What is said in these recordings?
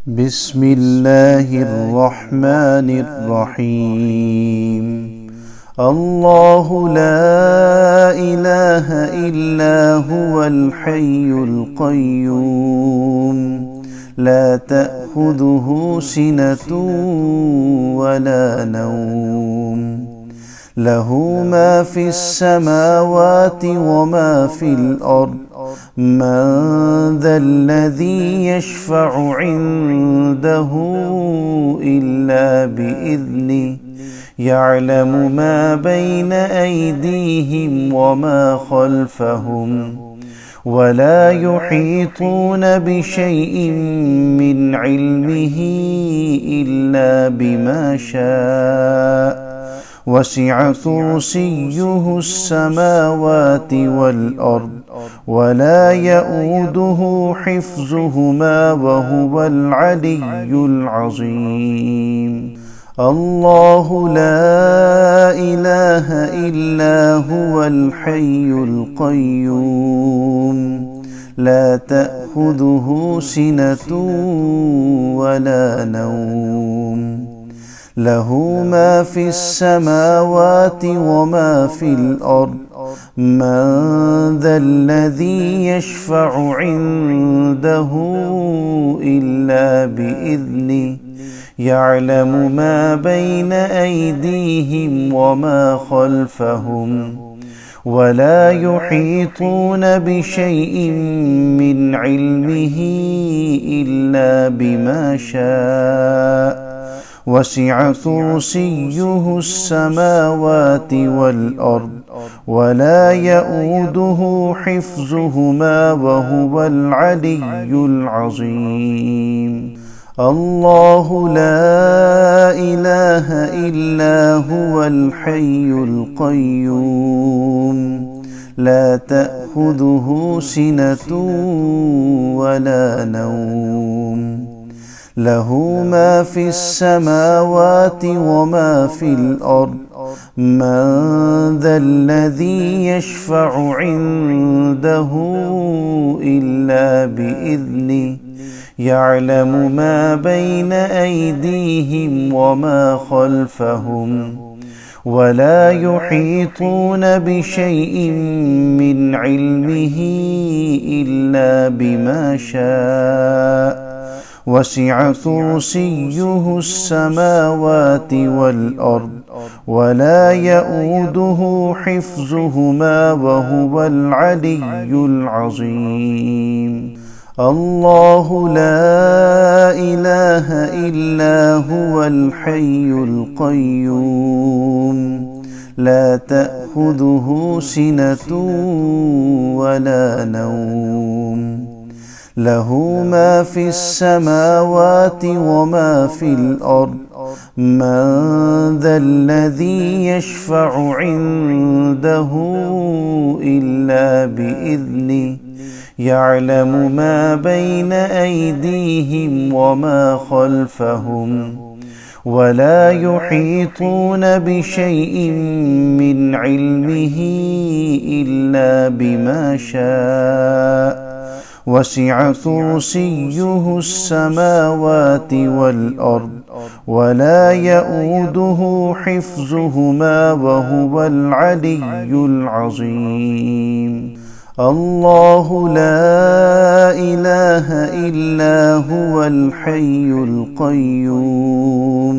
بسم الله الرحمن الرحيم. الله لا إله إلا هو الحي القيوم لا تأخذه سنة ولا نوم له ما في السماوات وما في الأرض من ذا الذي يشفع عنده إلا بإذنه يعلم ما بين أيديهم وما خلفهم ولا يحيطون بشيء من علمه إلا بما شاء وسع كرسيه السماوات والأرض ولا يؤوده حفظهما وهو العلي العظيم. الله لا إله إلا هو الحي القيوم لا تأخذه سنة ولا نوم له ما في السماوات وما في الأرض من ذا الذي يشفع عنده إلا بإذنه يعلم ما بين أيديهم وما خلفهم ولا يحيطون بشيء من علمه إلا بما شاء وسع كرسيه السماوات والأرض ولا يؤوده حفظهما وهو العلي العظيم. الله لا إله إلا هو الحي القيوم لا تأخذه سنة ولا نوم له ما في السماوات وما في الأرض من ذا الذي يشفع عنده إلا بإذنه يعلم ما بين أيديهم وما خلفهم ولا يحيطون بشيء من علمه إلا بما شاء وسع كرسيه السماوات والأرض ولا يؤوده حفظهما وهو العلي العظيم. الله لا إله إلا هو الحي القيوم لا تأخذه سنة ولا نوم له ما في السماوات وما في الأرض من ذا الذي يشفع عنده إلا بإذنه يعلم ما بين أيديهم وما خلفهم ولا يحيطون بشيء من علمه إلا بما شاء وسع كرسيه السماوات والأرض ولا يؤوده حفظهما وهو العلي العظيم. الله لا إله إلا هو الحي القيوم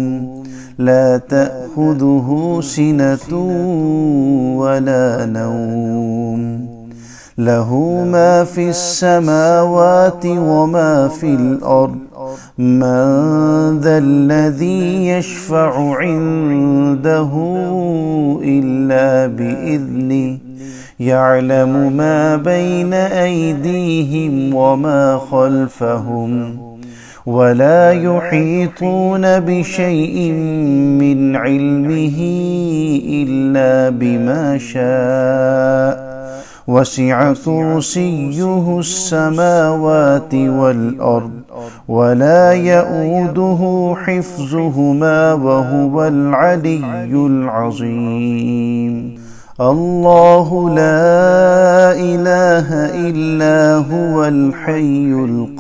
لا تأخذه سنة ولا نوم له ما في السماوات وما في الأرض من ذا الذي يشفع عنده إلا بإذنه يعلم ما بين أيديهم وما خلفهم ولا يحيطون بشيء من علمه إلا بما شاء وسع كرسيه السماوات والأرض ولا يؤوده حفظهما وهو العلي العظيم. الله لا إله إلا هو الحي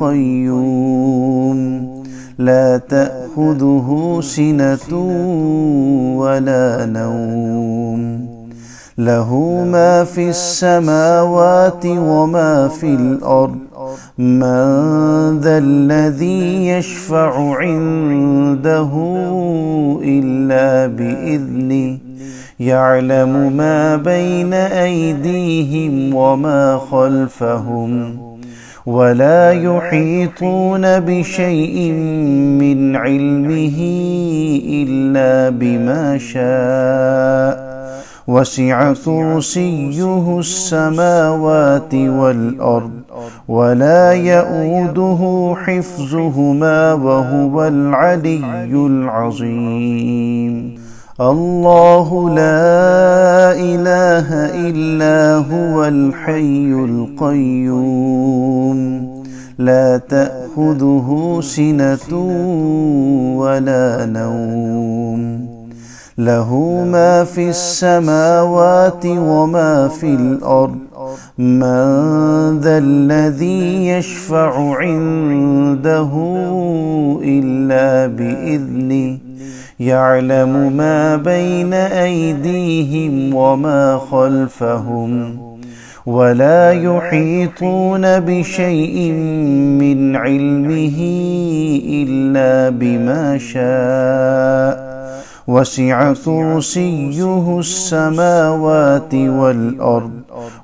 القيوم لا تأخذه سنة ولا نوم له ما في السماوات وما في الأرض من ذا الذي يشفع عنده إلا بإذنه يعلم ما بين أيديهم وما خلفهم ولا يحيطون بشيء من علمه إلا بما شاء وسع كرسيه السماوات والأرض ولا يؤوده حفظهما وهو العلي العظيم الله لا إله إلا هو الحي القيوم لا تأخذه سنة ولا نوم له ما في السماوات وما في الأرض من ذا الذي يشفع عنده إلا بإذنه يعلم ما بين أيديهم وما خلفهم ولا يحيطون بشيء من علمه إلا بما شاء وسع كرسيه السماوات والأرض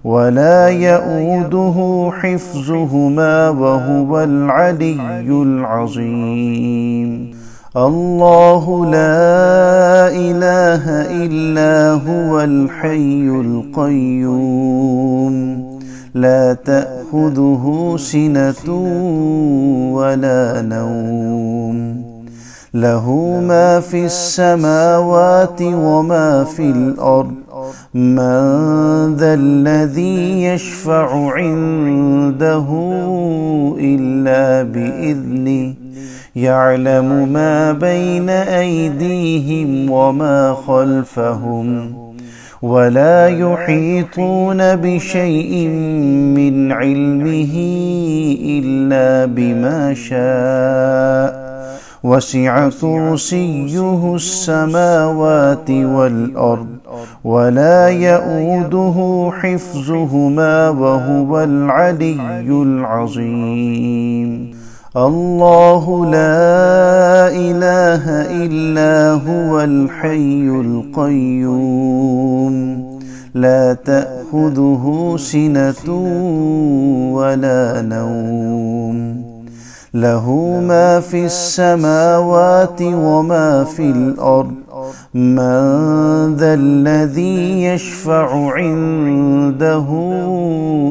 ولا يؤوده حفظهما وهو العلي العظيم الله لا إله إلا هو الحي القيوم لا تأخذه سنة ولا نوم له ما في السماوات وما في الأرض من ذا الذي يشفع عنده إلا بإذنه يعلم ما بين أيديهم وما خلفهم ولا يحيطون بشيء من علمه إلا بما شاء وسع كرسيه السماوات والأرض ولا يؤوده حفظهما وهو العلي العظيم الله لا إله إلا هو الحي القيوم لا تأخذه سنة ولا نوم له ما في السماوات وما في الأرض من ذا الذي يشفع عنده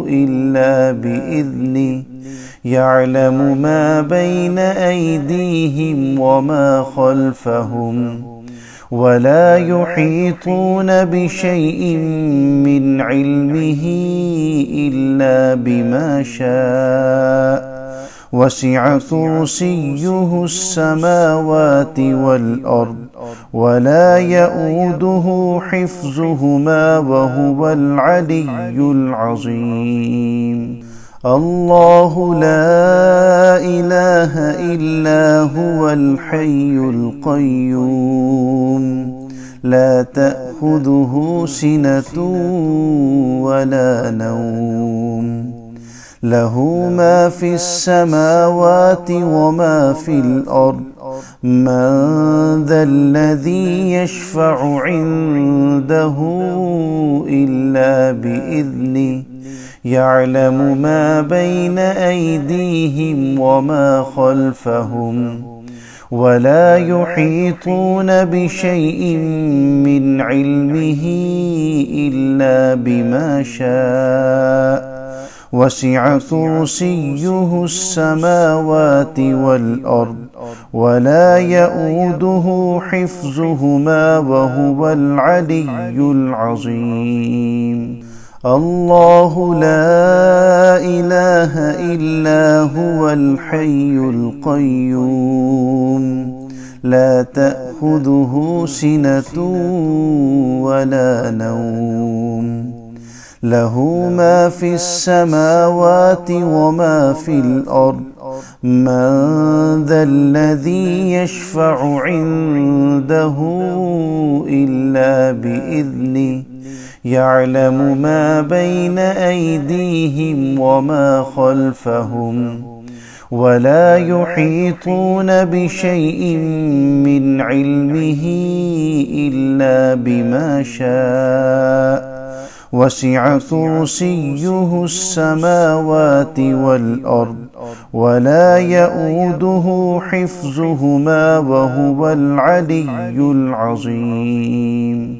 إلا بإذنه يعلم ما بين أيديهم وما خلفهم ولا يحيطون بشيء من علمه إلا بما شاء وسع كرسيه السماوات والأرض ولا يؤوده حفظهما وهو العلي العظيم الله لا إله إلا هو الحي القيوم لا تأخذه سنة ولا نوم له ما في السماوات وما في الأرض من ذا الذي يشفع عنده إلا بإذنه يعلم ما بين أيديهم وما خلفهم ولا يحيطون بشيء من علمه إلا بما شاء وسع كرسيه السماوات والأرض ولا يؤوده حفظهما وهو العلي العظيم الله لا إله إلا هو الحي القيوم لا تأخذه سنة ولا نوم له ما في السماوات وما في الأرض من ذا الذي يشفع عنده إلا بإذنه يعلم ما بين أيديهم وما خلفهم ولا يحيطون بشيء من علمه إلا بما شاء وسع كرسيه السماوات والأرض ولا يئوده حفظهما وهو العلي العظيم.